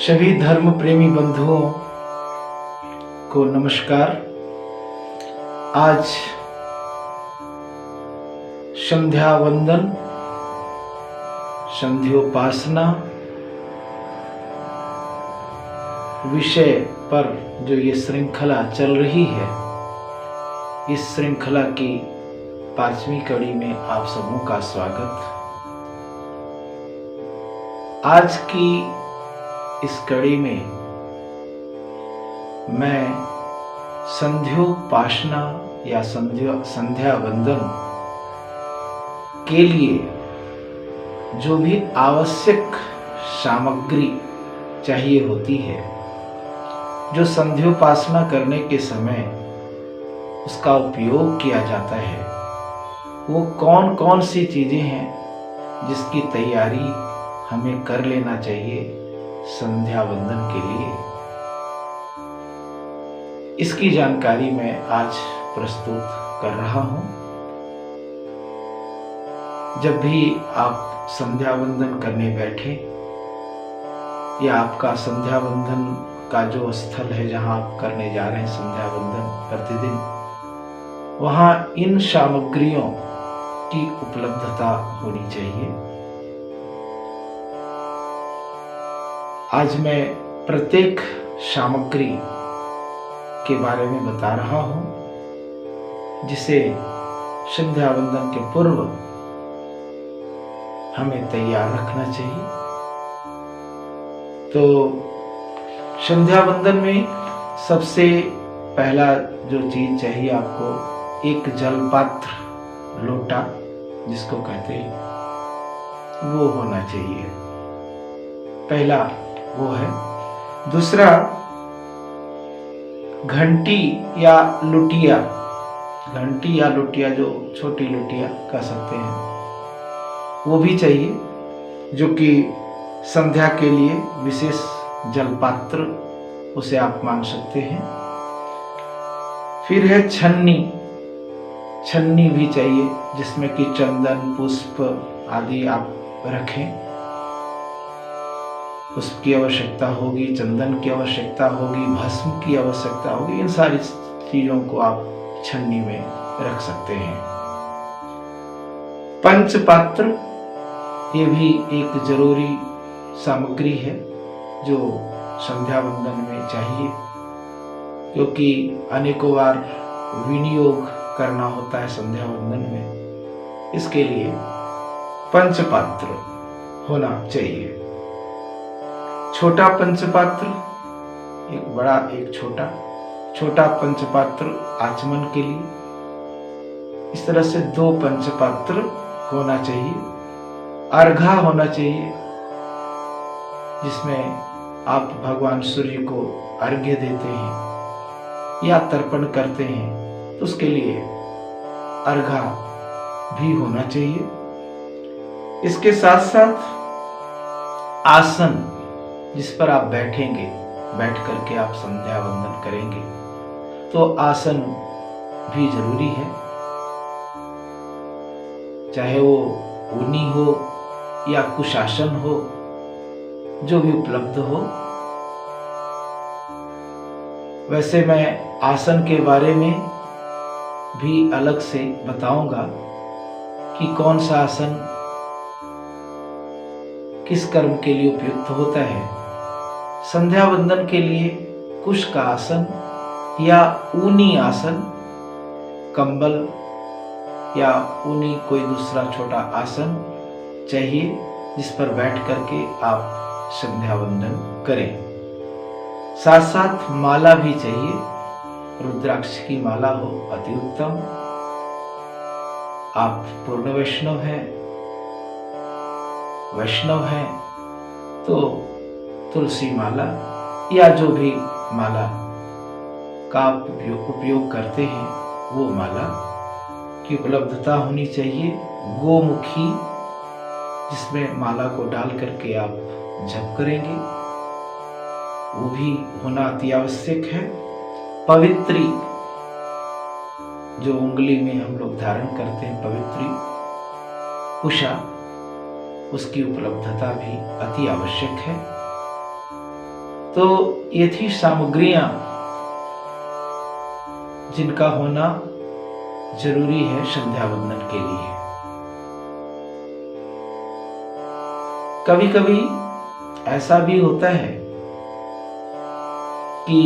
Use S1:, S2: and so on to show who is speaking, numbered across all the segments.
S1: सभी धर्म प्रेमी बंधुओं को नमस्कार। आज संध्या वंदन, संध्योपासना विषय पर जो ये श्रृंखला चल रही है, इस श्रृंखला की 5वीं कड़ी में आप सबों का स्वागत। आज की इस कड़ी में मैं संध्योपासना या संध्या वंदन के लिए जो भी आवश्यक सामग्री चाहिए होती है, जो संध्योपासना करने के समय उसका उपयोग किया जाता है, वो कौन कौन सी चीजें हैं जिसकी तैयारी हमें कर लेना चाहिए संध्या वंदन के लिए। इसकी जानकारी मैं आज प्रस्तुत कर रहा हूं। जब भी आप संध्या वंदन करने बैठे या आपका संध्या वंदन का जो स्थल है जहां आप करने जा रहे हैं संध्या वंदन प्रतिदिन, वहां इन सामग्रियों की उपलब्धता होनी चाहिए। आज मैं प्रत्येक सामग्री के बारे में बता रहा हूं, जिसे संध्या वंदन के पूर्व हमें तैयार रखना चाहिए। तो संध्या वंदन में सबसे पहला जो चीज चाहिए आपको, एक जल पात्र, लोटा जिसको कहते हैं, वो होना चाहिए। पहला वो है। दूसरा, घंटी या लुटिया, घंटी या लुटिया जो छोटी लुटिया कह सकते हैं, वो भी चाहिए, जो कि संध्या के लिए विशेष जलपात्र, उसे आप मान सकते हैं। फिर है छन्नी, छन्नी भी चाहिए जिसमें कि चंदन, पुष्प आदि आप रखें। उसकी आवश्यकता होगी, चंदन की आवश्यकता होगी, भस्म की आवश्यकता होगी। इन सारी चीजों को आप छन्नी में रख सकते हैं। पंचपात्र, ये भी एक जरूरी सामग्री है जो संध्या वंदन में चाहिए, क्योंकि अनेकों बार विनियोग करना होता है संध्या वंदन में। इसके लिए पंचपात्र होना चाहिए। छोटा पंचपात्र, एक बड़ा एक छोटा, छोटा पंचपात्र आचमन के लिए। इस तरह से 2 पंचपात्र होना चाहिए। अर्घा होना चाहिए, जिसमें आप भगवान सूर्य को अर्घ्य देते हैं या तर्पण करते हैं, तो उसके लिए अर्घा भी होना चाहिए। इसके साथ साथ आसन, जिस पर आप बैठेंगे, बैठ करके आप संध्या वंदन करेंगे, तो आसन भी जरूरी है। चाहे वो ऊनी हो या कुशासन हो, जो भी उपलब्ध हो। वैसे मैं आसन के बारे में भी अलग से बताऊंगा कि कौन सा आसन किस कर्म के लिए उपयुक्त होता है। संध्या वंदन के लिए कुश का आसन या ऊनी आसन, कंबल या ऊनी कोई दूसरा छोटा आसन चाहिए, जिस पर बैठ करके आप संध्या वंदन करें। साथ साथ माला भी चाहिए। रुद्राक्ष की माला हो अति उत्तम। आप पूर्ण वैष्णव हैं तो तुलसी माला या जो भी माला का आप उपयोग करते हैं, वो माला की उपलब्धता होनी चाहिए। गोमुखी, जिसमें माला को डाल करके आप जप करेंगे, वो भी होना अति आवश्यक है। पवित्री, जो उंगली में हम लोग धारण करते हैं, पवित्री कुशा, उसकी उपलब्धता भी अति आवश्यक है। तो ये थी सामग्रियां जिनका होना जरूरी है संध्या वंदन के लिए। कभी कभी ऐसा भी होता है कि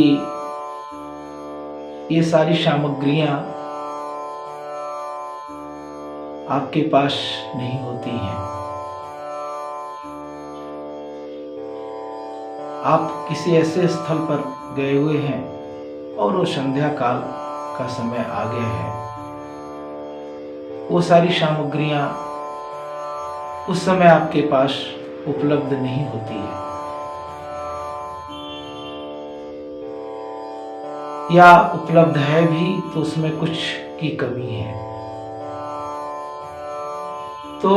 S1: ये सारी सामग्रियां आपके पास नहीं होती हैं। आप किसी ऐसे स्थल पर गए हुए हैं और वो संध्या काल का समय आ गया है, वो सारी सामग्रियां उस समय आपके पास उपलब्ध नहीं होती है, या उपलब्ध है भी तो उसमें कुछ की कमी है। तो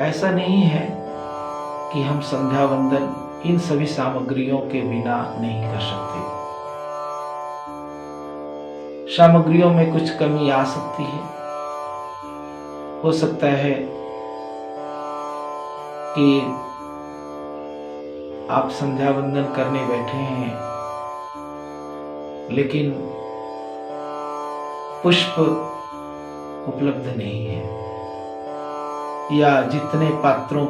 S1: ऐसा नहीं है कि हम संध्या वंदन इन सभी सामग्रियों के बिना नहीं कर सकते। सामग्रियों में कुछ कमी आ सकती है। हो सकता है कि आप संध्या वंदन करने बैठे हैं लेकिन पुष्प उपलब्ध नहीं है, या जितने पात्रों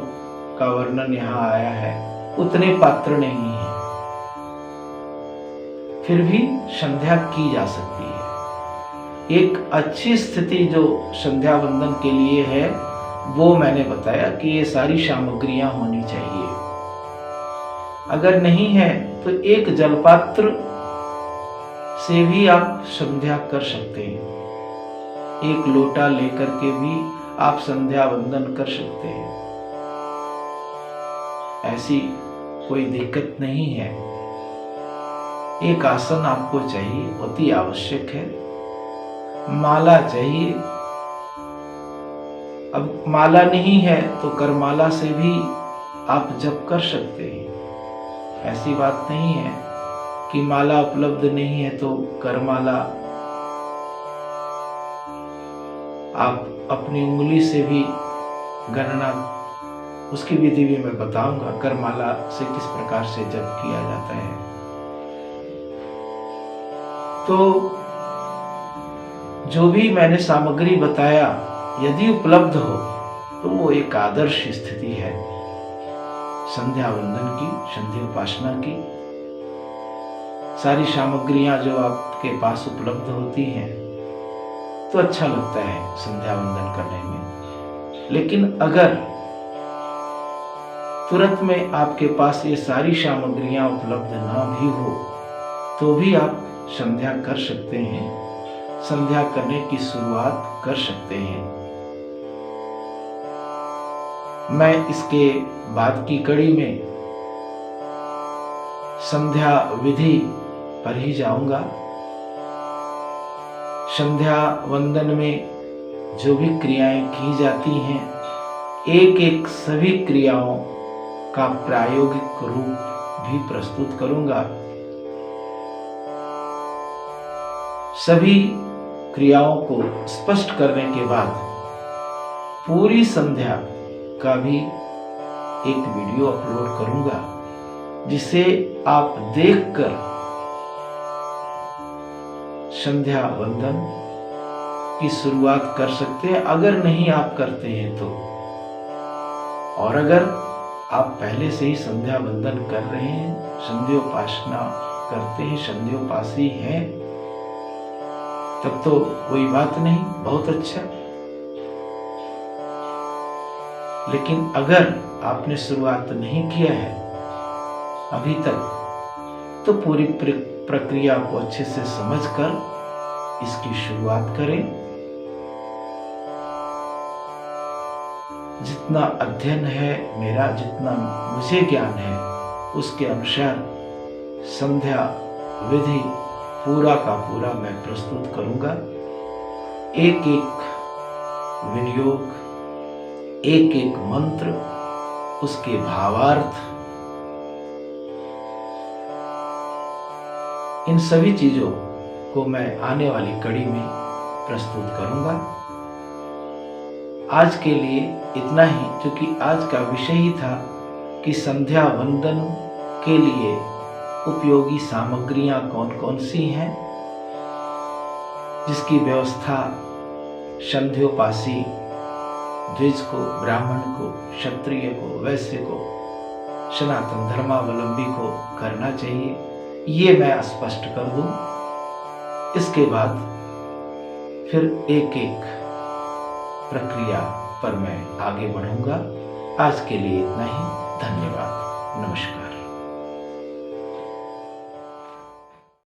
S1: का वर्णन यहाँ आया है उतने पात्र नहीं है, फिर भी संध्या की जा सकती है। एक अच्छी स्थिति जो संध्या वंदन के लिए है वो मैंने बताया कि ये सारी सामग्रियां होनी चाहिए। अगर नहीं है तो एक जलपात्र से भी आप संध्या कर सकते हैं। एक लोटा लेकर के भी आप संध्या वंदन कर सकते हैं, ऐसी कोई दिक्कत नहीं है। एक आसन आपको चाहिए, अति आवश्यक है। माला चाहिए। अब माला नहीं है तो करमाला से भी आप जप कर सकते हैं। ऐसी बात नहीं है कि माला उपलब्ध नहीं है तो करमाला आप अपनी उंगली से भी गणना, उसकी विधि भी मैं बताऊंगा, करमाला से किस प्रकार से जप किया जाता है। तो जो भी मैंने सामग्री बताया यदि उपलब्ध हो तो वो एक आदर्श स्थिति है संध्या वंदन की, संध्या उपासना की। सारी सामग्रियां जो आपके पास उपलब्ध होती हैं तो अच्छा लगता है संध्या वंदन करने में। लेकिन अगर तुरंत में आपके पास ये सारी सामग्रियां उपलब्ध ना भी हो तो भी आप संध्या कर सकते हैं, संध्या करने की शुरुआत कर सकते हैं। मैं इसके बाद की कड़ी में संध्या विधि पर ही जाऊंगा। संध्या वंदन में जो भी क्रियाएं की जाती हैं, एक एक सभी क्रियाओं का प्रायोगिक रूप भी प्रस्तुत करूंगा। सभी क्रियाओं को स्पष्ट करने के बाद पूरी संध्या का भी एक वीडियो अपलोड करूंगा, जिसे आप देखकर संध्या वंदन की शुरुआत कर सकते हैं, अगर नहीं आप करते हैं तो। और अगर आप पहले से ही संध्या वंदन कर रहे हैं, संध्या उपासना करते हैं, संध्योपासी हैं, तब तो कोई बात नहीं, बहुत अच्छा। लेकिन अगर आपने शुरुआत नहीं किया है अभी तक तो पूरी प्रक्रिया को अच्छे से समझकर इसकी शुरुआत करें। जितना अध्ययन है मेरा, जितना मुझे ज्ञान है, उसके अनुसार संध्या विधि पूरा का पूरा मैं प्रस्तुत करूंगा। एक एक विनियोग, एक एक मंत्र, उसके भावार्थ, इन सभी चीजों को मैं आने वाली कड़ी में प्रस्तुत करूंगा। आज के लिए इतना ही, क्योंकि आज का विषय ही था कि संध्या वंदन के लिए उपयोगी सामग्रियां कौन कौन सी हैं, जिसकी व्यवस्था संध्योपासी द्विज को, ब्राह्मण को, क्षत्रिय को, वैश्य को, सनातन धर्मावलंबी को करना चाहिए, ये मैं स्पष्ट कर दूं। इसके बाद फिर एक एक प्रक्रिया पर मैं आगे बढ़ूंगा। आज के लिए इतना ही। धन्यवाद। नमस्कार।